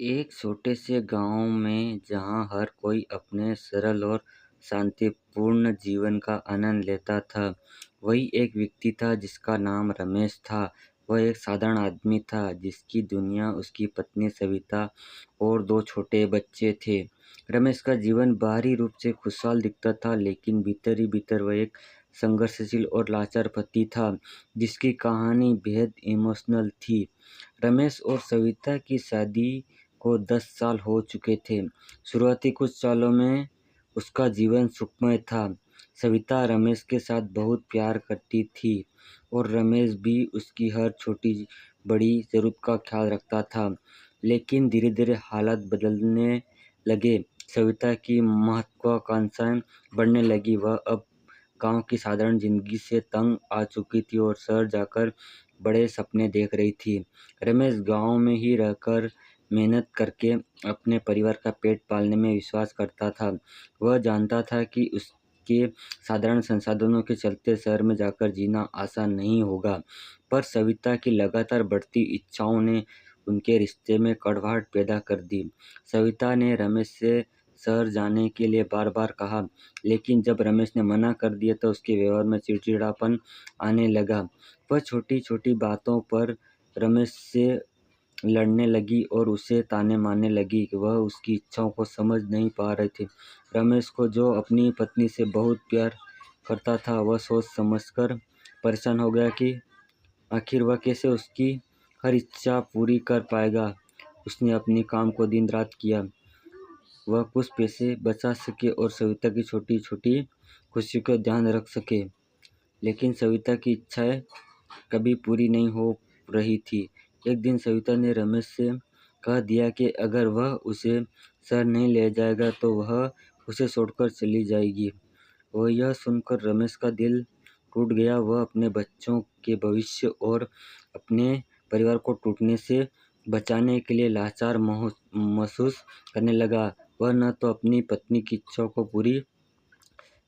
एक छोटे से गांव में जहां हर कोई अपने सरल और शांतिपूर्ण जीवन का आनंद लेता था, वही एक व्यक्ति था जिसका नाम रमेश था। वह एक साधारण आदमी था जिसकी दुनिया उसकी पत्नी सविता और दो छोटे बच्चे थे। रमेश का जीवन बाहरी रूप से खुशहाल दिखता था, लेकिन भीतर ही भीतर वह एक संघर्षशील और लाचार पति था जिसकी कहानी बेहद इमोशनल थी। रमेश और सविता की शादी को 10 साल हो चुके थे। शुरुआती कुछ सालों में उसका जीवन सुखमय था। सविता रमेश के साथ बहुत प्यार करती थी और रमेश भी उसकी हर छोटी-बड़ी ज़रूरत का ख्याल रखता था। लेकिन धीरे-धीरे हालात बदलने लगे। सविता की महत्वाकांक्षाएं बढ़ने लगी। वह अब गांव की साधारण जिंदगी से तंग आ चुकी थी और शहर जाकर बड़े सपने देख रही थी। रमेश गांव में ही रहकर मेहनत करके अपने परिवार का पेट पालने में विश्वास करता था। वह जानता था कि उसके साधारण संसाधनों के चलते शहर में जाकर जीना आसान नहीं होगा, पर सविता की लगातार बढ़ती इच्छाओं ने उनके रिश्ते में कड़वाहट पैदा कर दी। सविता ने रमेश से शहर जाने के लिए बार-बार कहा, लेकिन जब रमेश ने मना कर दिया तो उसके व्यवहार में चिड़चिड़ापन आने लगा। वह छोटी-छोटी बातों पर रमेश से लड़ने लगी और उसे ताने मारने लगी कि वह उसकी इच्छाओं को समझ नहीं पा रहे थे। रमेश को, जो अपनी पत्नी से बहुत प्यार करता था, वह सोच समझकर परेशान हो गया कि आखिर वह कैसे उसकी हर इच्छा पूरी कर पाएगा। उसने अपने काम को दिन रात किया, वह कुछ पैसे बचा सके और सविता की छोटी-छोटी खुशियों का ध्यान रख सके। लेकिन सविता की इच्छाएं कभी पूरी नहीं हो रही थी। एक दिन सविता ने रमेश से कह दिया कि अगर वह उसे शहर नहीं ले जाएगा तो वह उसे छोड़कर चली जाएगी। वह यह सुनकर रमेश का दिल टूट गया। वह अपने बच्चों के भविष्य और अपने परिवार को टूटने से बचाने के लिए लाचार महसूस करने लगा। वह न तो अपनी पत्नी की इच्छाओं को पूरी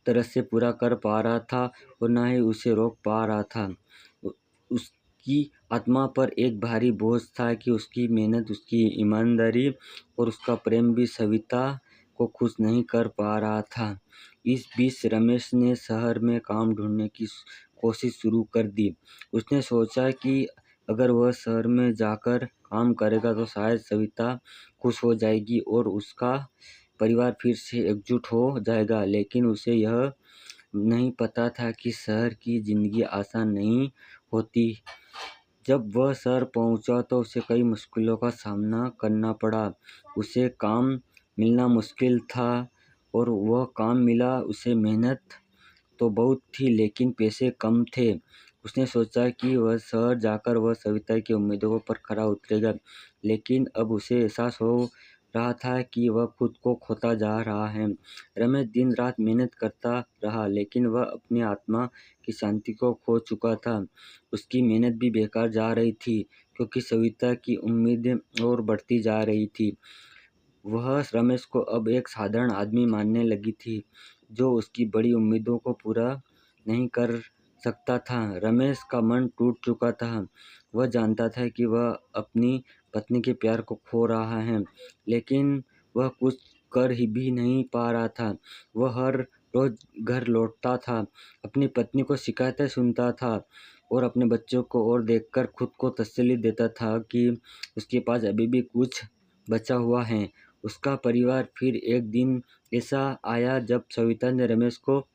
तरह से पूरा कर पा रहा था और न ही उसे रोक पा रहा था। उसकी आत्मा पर एक भारी बोझ था कि उसकी मेहनत, उसकी ईमानदारी और उसका प्रेम भी सविता को खुश नहीं कर पा रहा था। इस बीच रमेश ने शहर में काम ढूंढने की कोशिश शुरू कर दी। उसने सोचा कि अगर वह शहर में जाकर काम करेगा तो शायद सविता खुश हो जाएगी और उसका परिवार फिर से एकजुट हो जाएगा। लेकिन उसे यह नहीं पता था कि शहर की ज़िंदगी आसान नहीं होती। जब वह शहर पहुंचा तो उसे कई मुश्किलों का सामना करना पड़ा। उसे काम मिलना मुश्किल था और वह काम मिला उसे मेहनत तो बहुत थी, लेकिन पैसे कम थे। उसने सोचा कि वह शहर जाकर वह सविता की उम्मीदों पर खरा उतरेगा, लेकिन अब उसे एहसास हो रहा था कि वह खुद को खोता जा रहा है। रमेश दिन रात मेहनत करता रहा, लेकिन वह अपनी आत्मा की शांति को खो चुका था। उसकी मेहनत भी बेकार जा रही थी, क्योंकि सविता की उम्मीदें और बढ़ती जा रही थी। वह रमेश को अब एक साधारण आदमी मानने लगी थी, जो उसकी बड़ी उम्मीदों को पूरा नहीं कर सकता था। रमेश का मन टूट चुका था। वह जानता था कि वह अपनी पत्नी के प्यार को खो रहा है, लेकिन वह कुछ कर ही भी नहीं पा रहा था। वह हर रोज घर लौटता था, अपनी पत्नी को शिकायतें सुनता था और अपने बच्चों को और देखकर खुद को तसल्ली देता था कि उसके पास अभी भी कुछ बचा हुआ है। उसका परिवार फिर एक दिन ऐसा आया जब सविता ने रमेश को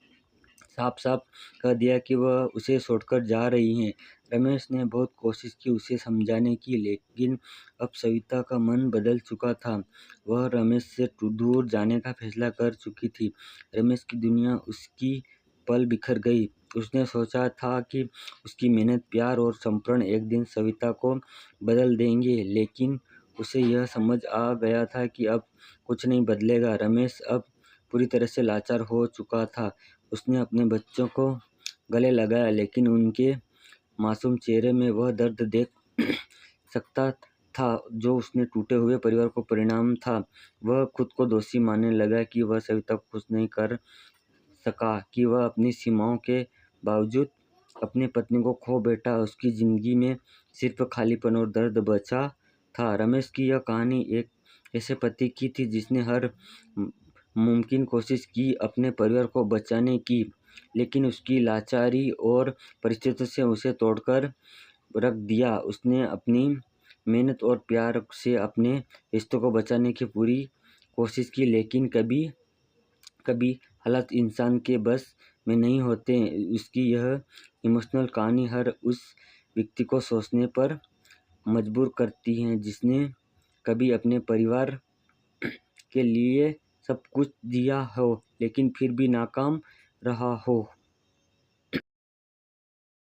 साफ-साफ कह दिया कि वह उसे छोड़कर जा रही हैं। रमेश ने बहुत कोशिश की उसे समझाने की, लेकिन अब सविता का मन बदल चुका था। वह रमेश से दूर जाने का फैसला कर चुकी थी। रमेश की दुनिया उसकी पल बिखर गई। उसने सोचा था कि उसकी मेहनत, प्यार और समर्पण एक दिन सविता को बदल देंगे, लेकिन उसे यह समझ आ गया था कि अब कुछ नहीं बदलेगा। रमेश अब पूरी तरह से लाचार हो चुका था। उसने अपने बच्चों को गले लगाया, लेकिन उनके मासूम चेहरे में वह दर्द देख सकता था जो उसने टूटे हुए परिवार को परिणाम था। वह खुद को दोषी मानने लगा कि वह सविता को खुश नहीं कर सका, कि वह अपनी सीमाओं के बावजूद अपनी पत्नी को खो बैठा। उसकी ज़िंदगी में सिर्फ खालीपन और दर्द बचा था। रमेश की यह कहानी एक ऐसे पति की थी जिसने हर मुमकिन कोशिश की अपने परिवार को बचाने की, लेकिन उसकी लाचारी और परिस्थितियों से उसे तोड़कर रख दिया। उसने अपनी मेहनत और प्यार से अपने रिश्तों को बचाने की पूरी कोशिश की, लेकिन कभी कभी हालात इंसान के बस में नहीं होते। उसकी यह इमोशनल कहानी हर उस व्यक्ति को सोचने पर मजबूर करती है जिसने कभी अपने परिवार के लिए सब कुछ दिया हो लेकिन फिर भी नाकाम रहा हो।